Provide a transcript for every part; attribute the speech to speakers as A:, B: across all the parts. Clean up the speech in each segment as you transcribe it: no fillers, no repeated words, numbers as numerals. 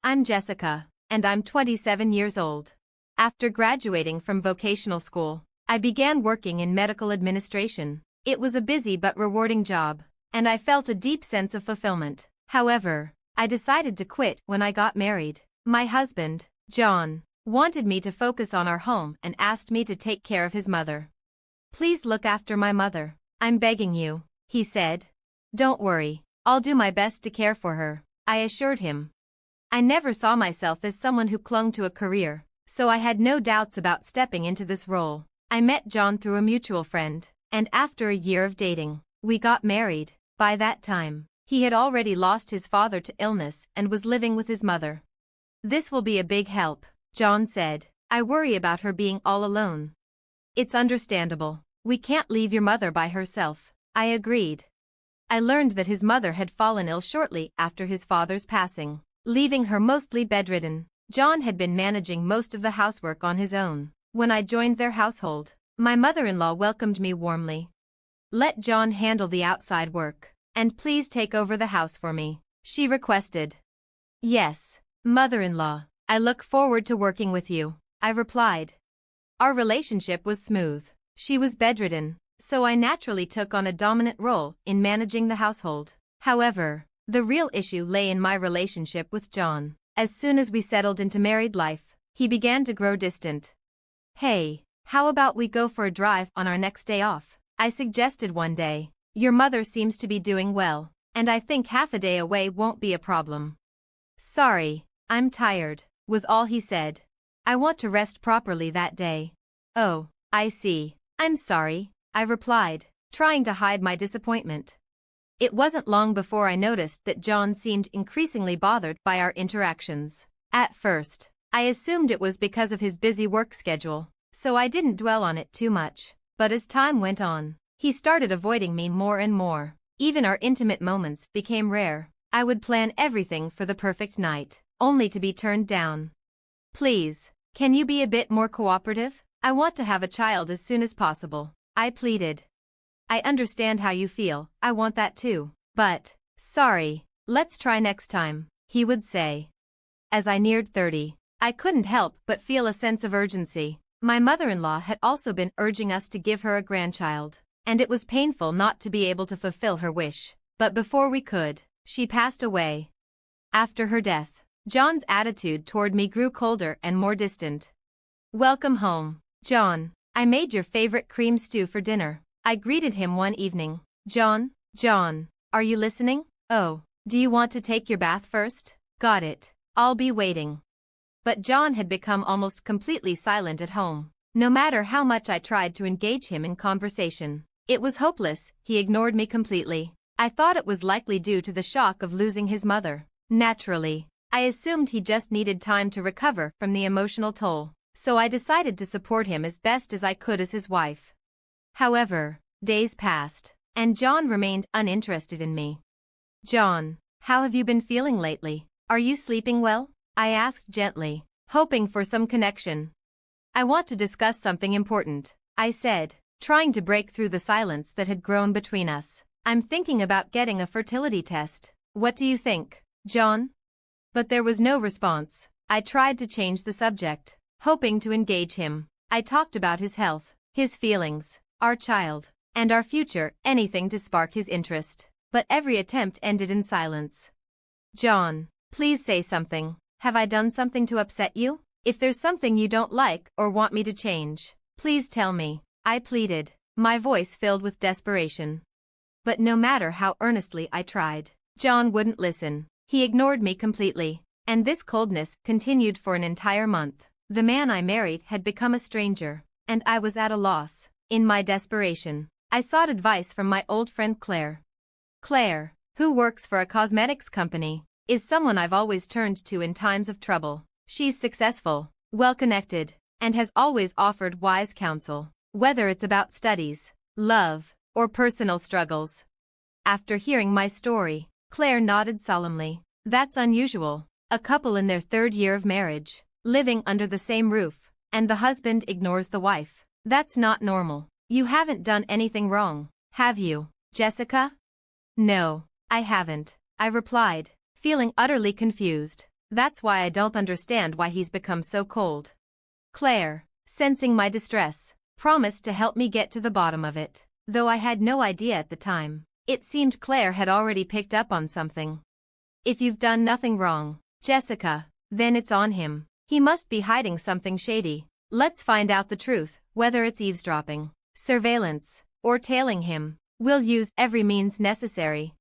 A: I'm Jessica, and I'm 27 years old. After graduating from vocational school, I began working in medical administration. It was a busy but rewarding job, and I felt a deep sense of fulfillment. However, I decided to quit when I got married. My husband, John, wanted me to focus on our home and asked me to take care of his mother. "Please look after my mother. I'm begging you," he said. "Don't worry, I'll do my best to care for her," I assured him. I never saw myself as someone who clung to a career, so I had no doubts about stepping into this role. I met John through a mutual friend, and after a year of dating, we got married. By that time, he had already lost his father to illness and was living with his mother. "This will be a big help," John said. "I worry about her being all alone." "It's understandable. We can't leave your mother by herself," I agreed. I learned that his mother had fallen ill shortly after his father's passing, leaving her mostly bedridden. John had been managing most of the housework on his own. When I joined their household, my mother-in-law welcomed me warmly. "Let John handle the outside work, and please take over the house for me," she requested. "Yes, mother-in-law, I look forward to working with you," I replied. Our relationship was smooth. She was bedridden, so I naturally took on a dominant role in managing the household. However, the real issue lay in my relationship with John. As soon as we settled into married life, he began to grow distant. "Hey, how about we go for a drive on our next day off?" I suggested one day. "Your mother seems to be doing well, and I think half a day away won't be a problem." "Sorry, I'm tired," was all he said. "I want to rest properly that day." "Oh, I see. I'm sorry," I replied, trying to hide my disappointment. It wasn't long before I noticed that John seemed increasingly bothered by our interactions. At first, I assumed it was because of his busy work schedule, so I didn't dwell on it too much. But as time went on, he started avoiding me more and more. Even our intimate moments became rare. I would plan everything for the perfect night, only to be turned down. "Please, can you be a bit more cooperative? I want to have a child as soon as possible," I pleaded. "I understand how you feel, I want that too. But, sorry, let's try next time," he would say. As I neared 30, I couldn't help but feel a sense of urgency. My mother-in-law had also been urging us to give her a grandchild, and it was painful not to be able to fulfill her wish. But before we could, she passed away. After her death, John's attitude toward me grew colder and more distant. "Welcome home, John. I made your favorite cream stew for dinner," I greeted him one evening. John, are you listening? "Oh, do you want to take your bath first?" "Got it. I'll be waiting." But John had become almost completely silent at home. No matter how much I tried to engage him in conversation, it was hopeless. He ignored me completely. I thought it was likely due to the shock of losing his mother. Naturally, I assumed he just needed time to recover from the emotional toll, so I decided to support him as best as I could as his wife. However, days passed, and John remained uninterested in me. "John, how have you been feeling lately? Are you sleeping well?" I asked gently, hoping for some connection. "I want to discuss something important," I said, trying to break through the silence that had grown between us. "I'm thinking about getting a fertility test. What do you think, John?" But there was no response. I tried to change the subject, hoping to engage him. I talked about his health, his feelings, our child, and our future, anything to spark his interest. But every attempt ended in silence. "John, please say something. Have I done something to upset you? If there's something you don't like or want me to change, please tell me," I pleaded, my voice filled with desperation. But no matter how earnestly I tried, John wouldn't listen. He ignored me completely, and this coldness continued for an entire month. The man I married had become a stranger, and I was at a loss. In my desperation, I sought advice from my old friend Claire. Claire, who works for a cosmetics company, is someone I've always turned to in times of trouble. She's successful, well-connected, and has always offered wise counsel, whether it's about studies, love, or personal struggles. After hearing my story, Claire nodded solemnly. "That's unusual. A couple in their third year of marriage, living under the same roof, and the husband ignores the wife. That's not normal. You haven't done anything wrong, have you, Jessica?" "No, I haven't," I replied, feeling utterly confused. That's why I don't understand why he's become so cold. Claire, sensing my distress, promised to help me get to the bottom of it, though I had no idea at the time. It seemed Claire had already picked up on something. If you've done nothing wrong, Jessica, then it's on him. He must be hiding something shady. Let's find out the truth, whether it's eavesdropping, surveillance, or tailing him. We'll use every means necessary.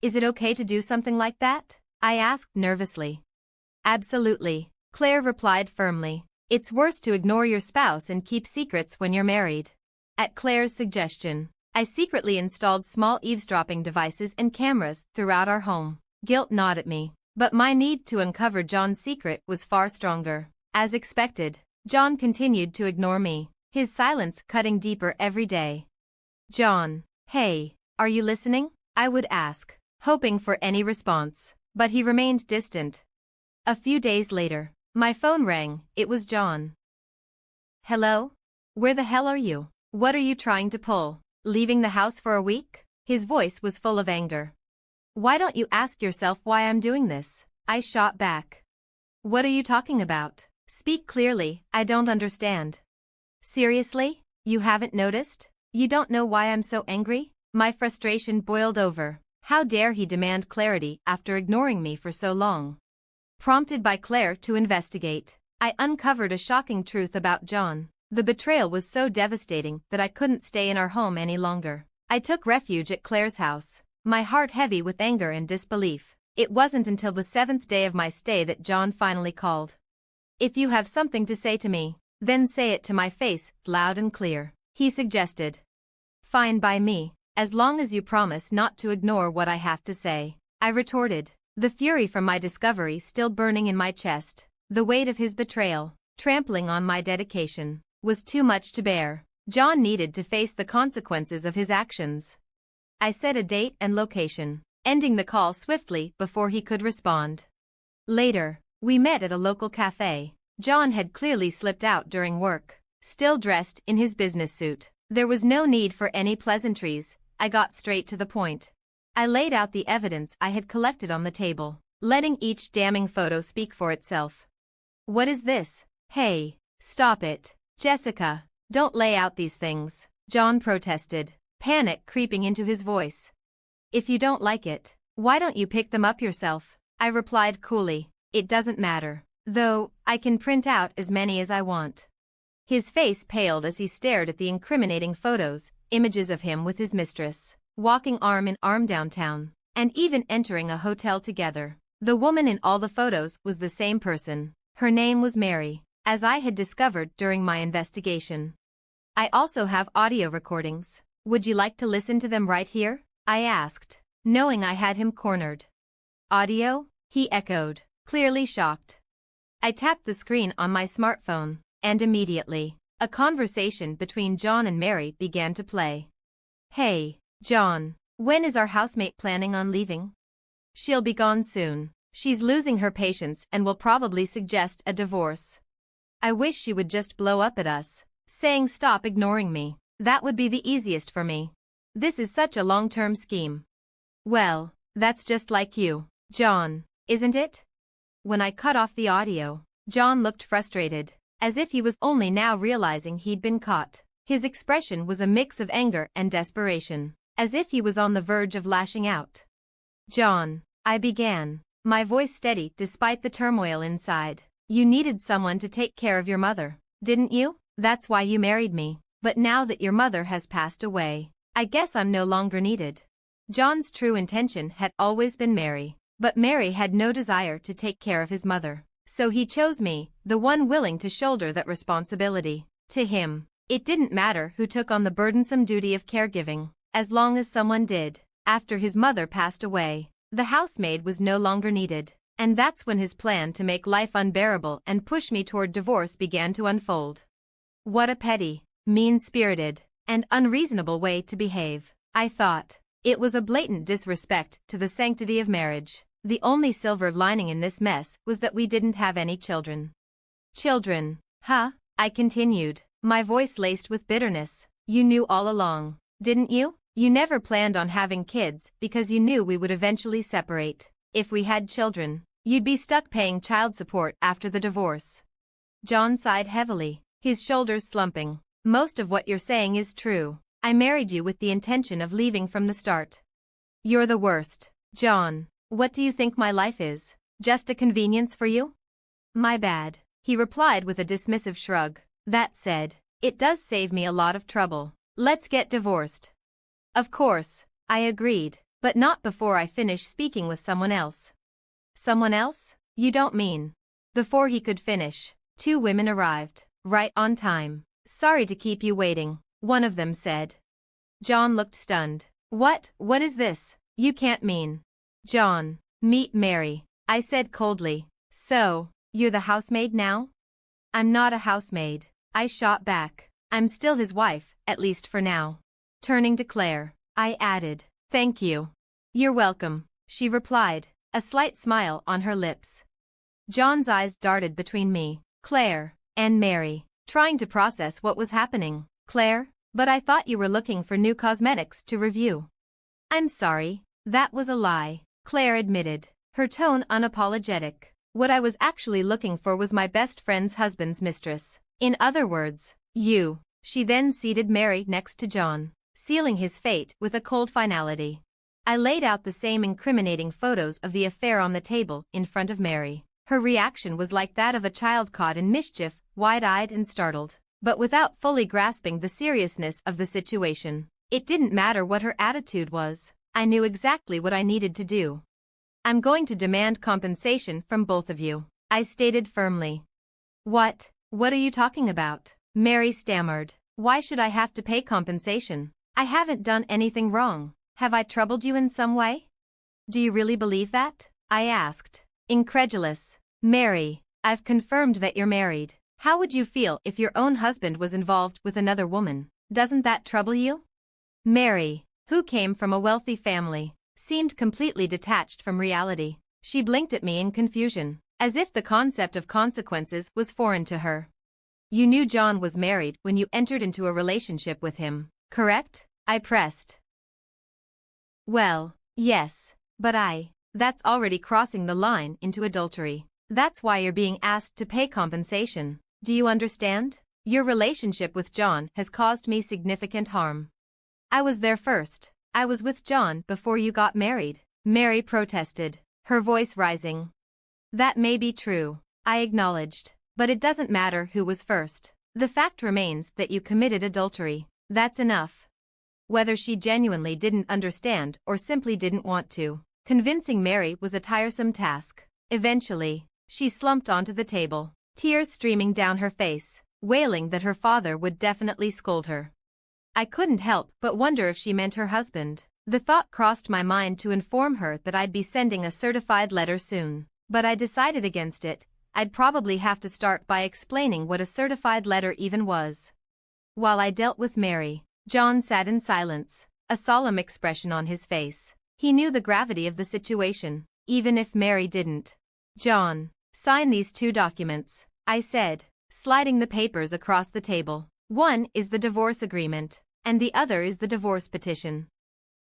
A: Is it okay to do something like that? I asked nervously. Absolutely, Claire replied firmly. It's worse to ignore your spouse and keep secrets when you're married. At Claire's suggestion, I secretly installed small eavesdropping devices and cameras throughout our home. Guilt gnawed at me, but my need to uncover John's secret was far stronger. As expected, John continued to ignore me, his silence cutting deeper every day. John, hey, are you listening? I would ask, hoping for any response, but he remained distant. A few days later, my phone rang. It was John. Hello? Where the hell are you? What are you trying to pull? Leaving the house for a week? His voice was full of anger. Why don't you ask yourself why I'm doing this? I shot back. What are you talking about? Speak clearly, I don't understand. Seriously? You haven't noticed? You don't know why I'm so angry? My frustration boiled over. How dare he demand clarity after ignoring me for so long? Prompted by Claire to investigate, I uncovered a shocking truth about John. The betrayal was so devastating that I couldn't stay in our home any longer. I took refuge at Claire's house, my heart heavy with anger and disbelief. It wasn't until the 7th day of my stay that John finally called. If you have something to say to me, then say it to my face, loud and clear, he suggested. Fine by me, as long as you promise not to ignore what I have to say, I retorted, the fury from my discovery still burning in my chest. The weight of his betrayal, trampling on my dedication, was too much to bear. John needed to face the consequences of his actions. I set a date and location, ending the call swiftly before he could respond. Later, we met at a local cafe. John had clearly slipped out during work, still dressed in his business suit. There was no need for any pleasantries. I got straight to the point. I laid out the evidence I had collected on the table, letting each damning photo speak for itself. What is this? Hey, stop it. Jessica, don't lay out these things, John protested, panic creeping into his voice. If you don't like it, why don't you pick them up yourself? I replied coolly. It doesn't matter, though, I can print out as many as I want. His face paled as he stared at the incriminating photos, images of him with his mistress, walking arm in arm downtown, and even entering a hotel together. The woman in all the photos was the same person. Her name was Mary, as I had discovered during my investigation. I also have audio recordings. Would you like to listen to them right here? I asked, knowing I had him cornered. Audio? He echoed, clearly shocked. I tapped the screen on my smartphone, and immediately, a conversation between John and Mary began to play. Hey, John, when is our housemate planning on leaving? She'll be gone soon. She's losing her patience and will probably suggest a divorce. I wish she would just blow up at us, saying stop ignoring me. That would be the easiest for me. This is such a long-term scheme. Well, that's just like you, John, isn't it? When I cut off the audio, John looked frustrated, as if he was only now realizing he'd been caught. His expression was a mix of anger and desperation, as if he was on the verge of lashing out. John, I began, my voice steady despite the turmoil inside. You needed someone to take care of your mother, didn't you? That's why you married me. But now that your mother has passed away, I guess I'm no longer needed. John's true intention had always been Mary, but Mary had no desire to take care of his mother. So he chose me, the one willing to shoulder that responsibility. To him, it didn't matter who took on the burdensome duty of caregiving, as long as someone did. After his mother passed away, the housemaid was no longer needed, and that's when his plan to make life unbearable and push me toward divorce began to unfold. What a petty, mean-spirited, and unreasonable way to behave, I thought. It was a blatant disrespect to the sanctity of marriage. The only silver lining in this mess was that we didn't have any children. Children, huh? I continued, my voice laced with bitterness. You knew all along, didn't you? You never planned on having kids because you knew we would eventually separate. If we had children, You'd be stuck paying child support after the divorce. John sighed heavily, his shoulders slumping. Most of what you're saying is true. I married you with the intention of leaving from the start. You're the worst. John, what do you think my life is? Just a convenience for you? My bad, he replied with a dismissive shrug. That said, it does save me a lot of trouble. Let's get divorced. Of course, I agreed, but not before I finish speaking with someone else. Someone else? You don't mean? Before he could finish, 2 women arrived, right on time. Sorry to keep you waiting, one of them said. John looked stunned. What is this? You can't mean. John, meet Mary, I said coldly. So, you're the housemaid now? I'm not a housemaid, I shot back. I'm still his wife, at least for now. Turning to Claire, I added, thank you. You're welcome, she replied, a slight smile on her lips. John's eyes darted between me, Claire, and Mary, trying to process what was happening. Claire, but I thought you were looking for new cosmetics to review. I'm sorry, that was a lie, Claire admitted, her tone unapologetic. What I was actually looking for was my best friend's husband's mistress. In other words, you. She then seated Mary next to John, sealing his fate with a cold finality. I laid out the same incriminating photos of the affair on the table in front of Mary. Her reaction was like that of a child caught in mischief, wide-eyed and startled, but without fully grasping the seriousness of the situation. It didn't matter what her attitude was. I knew exactly what I needed to do. I'm going to demand compensation from both of you, I stated firmly. What are you talking about? Mary stammered. Why should I have to pay compensation? I haven't done anything wrong. Have I troubled you in some way? Do you really believe that? I asked, incredulous. Mary, I've confirmed that you're married. How would you feel if your own husband was involved with another woman? Doesn't that trouble you? Mary, who came from a wealthy family, seemed completely detached from reality. She blinked at me in confusion, as if the concept of consequences was foreign to her. You knew John was married when you entered into a relationship with him, correct? I pressed. Well, yes, but that's already crossing the line into adultery. That's why you're being asked to pay compensation. Do you understand? Your relationship with John has caused me significant harm. I was there first. I was with John before you got married, Mary protested, her voice rising. That may be true, I acknowledged, but it doesn't matter who was first. The fact remains that you committed adultery. That's enough. Whether she genuinely didn't understand or simply didn't want to, convincing Mary was a tiresome task. Eventually, she slumped onto the table, tears streaming down her face, wailing that her father would definitely scold her. I couldn't help but wonder if she meant her husband. The thought crossed my mind to inform her that I'd be sending a certified letter soon, but I decided against it. I'd probably have to start by explaining what a certified letter even was. While I dealt with Mary, John sat in silence, a solemn expression on his face. He knew the gravity of the situation, even if Mary didn't. John, sign these 2 documents, I said, sliding the papers across the table. One is the divorce agreement, and the other is the divorce petition.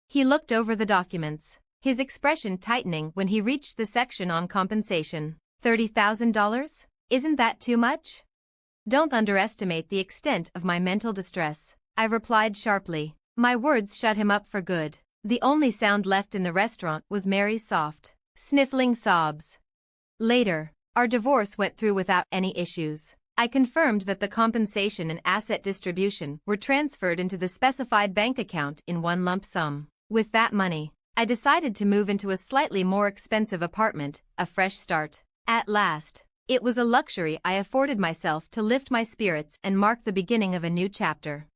A: He looked over the documents, his expression tightening when he reached the section on compensation. $30,000? Isn't that too much? Don't underestimate the extent of my mental distress, I replied sharply. My words shut him up for good. The only sound left in the restaurant was Mary's soft, sniffling sobs. Later, our divorce went through without any issues. I confirmed that the compensation and asset distribution were transferred into the specified bank account in one lump sum. With that money, I decided to move into a slightly more expensive apartment, a fresh start. At last, it was a luxury I afforded myself to lift my spirits and mark the beginning of a new chapter.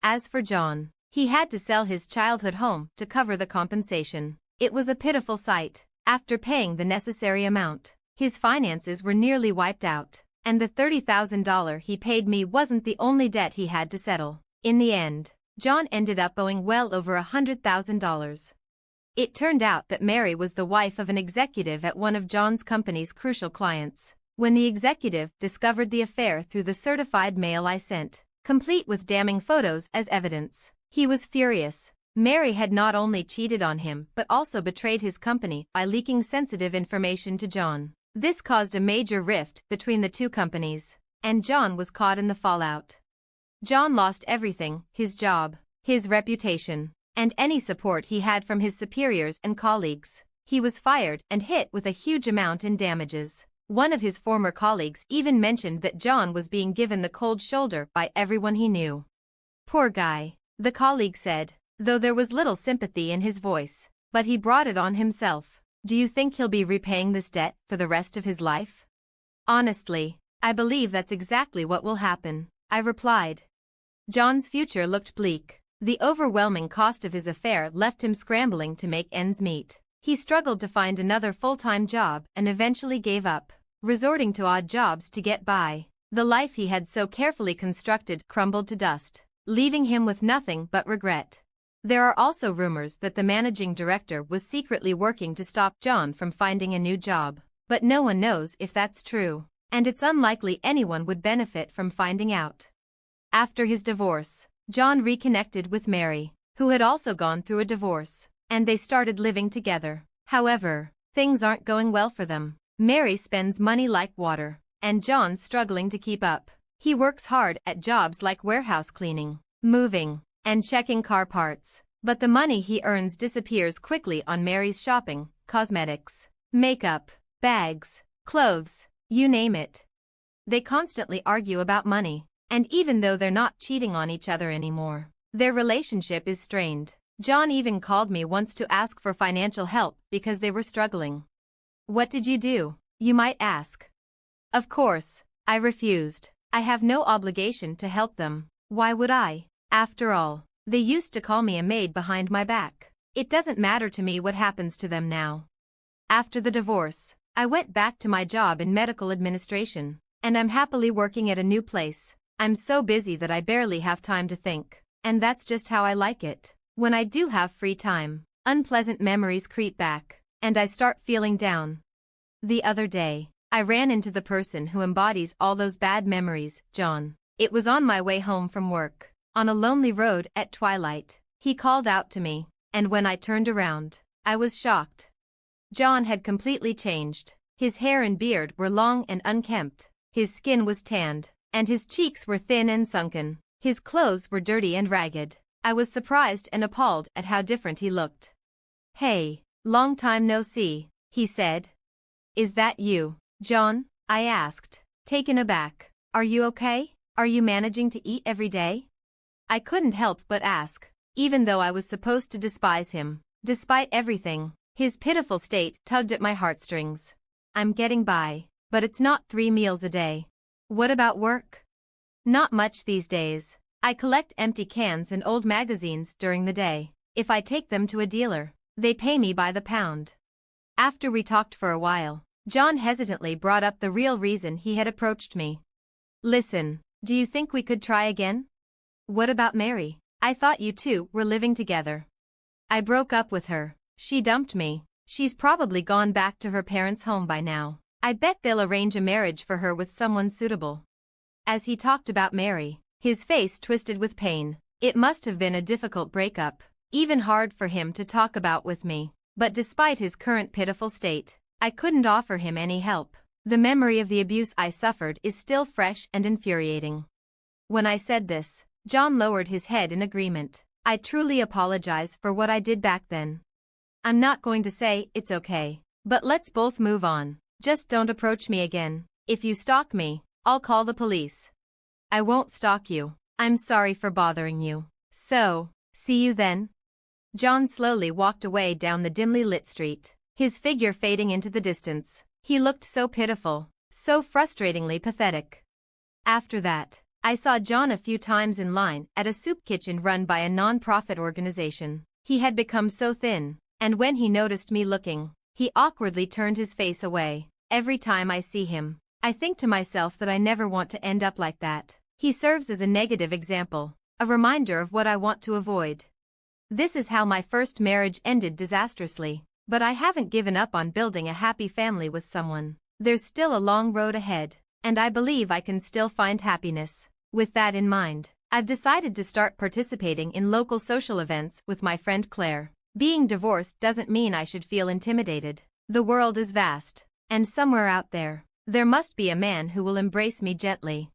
A: As for John, he had to sell his childhood home to cover the compensation. It was a pitiful sight. After paying the necessary amount, his finances were nearly wiped out. And the $30,000 he paid me wasn't the only debt he had to settle. In the end, John ended up owing well over $100,000. It turned out that Mary was the wife of an executive at one of John's company's crucial clients. When the executive discovered the affair through the certified mail I sent, complete with damning photos as evidence, he was furious. Mary had not only cheated on him but also betrayed his company by leaking sensitive information to John. This caused a major rift between the two companies, and John was caught in the fallout. John lost everything: his job, his reputation, and any support he had from his superiors and colleagues. He was fired and hit with a huge amount in damages. One of his former colleagues even mentioned that John was being given the cold shoulder by everyone he knew. "Poor guy," the colleague said, though there was little sympathy in his voice. "But he brought it on himself. Do you think he'll be repaying this debt for the rest of his life?" "Honestly, I believe that's exactly what will happen," I replied. John's future looked bleak. The overwhelming cost of his affair left him scrambling to make ends meet. He struggled to find another full-time job and eventually gave up, resorting to odd jobs to get by. The life he had so carefully constructed crumbled to dust, leaving him with nothing but regret. There are also rumors that the managing director was secretly working to stop John from finding a new job, but no one knows if that's true, and it's unlikely anyone would benefit from finding out. After his divorce, John reconnected with Mary, who had also gone through a divorce, and they started living together. However, things aren't going well for them. Mary spends money like water, and John's struggling to keep up. He works hard at jobs like warehouse cleaning, moving, and checking car parts, but the money he earns disappears quickly on Mary's shopping, cosmetics, makeup, bags, clothes, you name it. They constantly argue about money, and even though they're not cheating on each other anymore, their relationship is strained. John even called me once to ask for financial help because they were struggling. "What did you do?" you might ask. Of course, I refused. I have no obligation to help them. Why would I? After all, they used to call me a maid behind my back. It doesn't matter to me what happens to them now. After the divorce, I went back to my job in medical administration, and I'm happily working at a new place. I'm so busy that I barely have time to think, and that's just how I like it. When I do have free time, unpleasant memories creep back, and I start feeling down. The other day, I ran into the person who embodies all those bad memories, John. It was on my way home from work, on a lonely road at twilight. He called out to me, and when I turned around, I was shocked. John had completely changed. His hair and beard were long and unkempt, his skin was tanned, and his cheeks were thin and sunken. His clothes were dirty and ragged. I was surprised and appalled at how different he looked. "Hey, long time no see," he said. "Is that you, John?" I asked, taken aback. "Are you okay? Are you managing to eat every day?" I couldn't help but ask, even though I was supposed to despise him. Despite everything, his pitiful state tugged at my heartstrings. "I'm getting by, but it's not 3 meals a day." "What about work?" "Not much these days. I collect empty cans and old magazines during the day. If I take them to a dealer, they pay me by the pound." After we talked for a while, John hesitantly brought up the real reason he had approached me. "Listen, do you think we could try again?" "What about Mary? I thought you two were living together." "I broke up with her. She dumped me. She's probably gone back to her parents' home by now. I bet they'll arrange a marriage for her with someone suitable." As he talked about Mary, his face twisted with pain. It must have been a difficult breakup, even hard for him to talk about with me. But despite his current pitiful state, I couldn't offer him any help. The memory of the abuse I suffered is still fresh and infuriating. When I said this, John lowered his head in agreement. "I truly apologize for what I did back then. I'm not going to say it's okay, but let's both move on. Just don't approach me again. If you stalk me, I'll call the police." "I won't stalk you. I'm sorry for bothering you. So, see you then." John slowly walked away down the dimly lit street, his figure fading into the distance. He looked so pitiful, so frustratingly pathetic. After that, I saw John a few times in line at a soup kitchen run by a non-profit organization. He had become so thin, and when he noticed me looking, he awkwardly turned his face away. Every time I see him, I think to myself that I never want to end up like that. He serves as a negative example, a reminder of what I want to avoid. This is how my first marriage ended disastrously, but I haven't given up on building a happy family with someone. There's still a long road ahead, and I believe I can still find happiness. With that in mind, I've decided to start participating in local social events with my friend Claire. Being divorced doesn't mean I should feel intimidated. The world is vast, and somewhere out there must be a man who will embrace me gently.